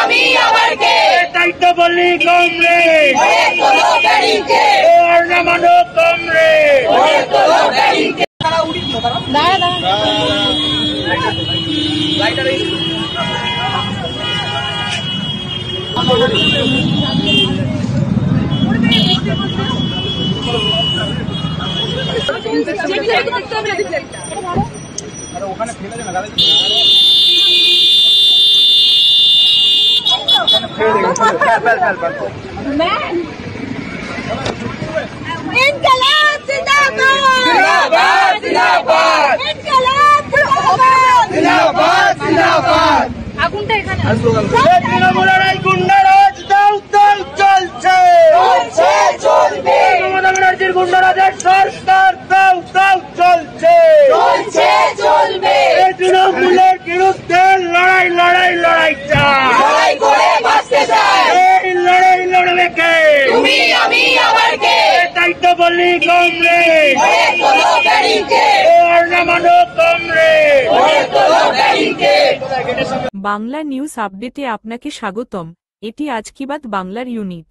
আমি আবার কে এটাই তো বলি কমরেড ওরে তোলো গাড়িকে আর না মানো কমরেড ওরে তোলো গাড়িকে দাঁড়া ওখানে ফেলে দেন না इनकलाब जिंदाबाद जिंदाबाद जिंदाबाद इनकलाब जिंदाबाद जिंदाबाद जिंदाबाद আগুনটা এখানে তৃণমূলের এই গুন্ডারাজ দাও দাও চলছে চলছে চলবে মমতা ব্যানার্জির গুন্ডারাজের সরকার দাও দাও চলছে চলছে চলবে এই তৃণমূলের বিরুদ্ধে লড়াই লড়াই লড়াই চাই লড়াই করে বাঁচতে চাই এই লড়াই লড়বে কে তুমি আমি আবার কে এটাই তো বলি কমরেড ওরে তোলো গাড়িকে আর না মানো কমরেড ওরে তোলো গাড়িকে বাংলা নিউজ আপডেটে আপনাকে স্বাগতম। এটি আজকিবাদ বাংলার ইউনিট।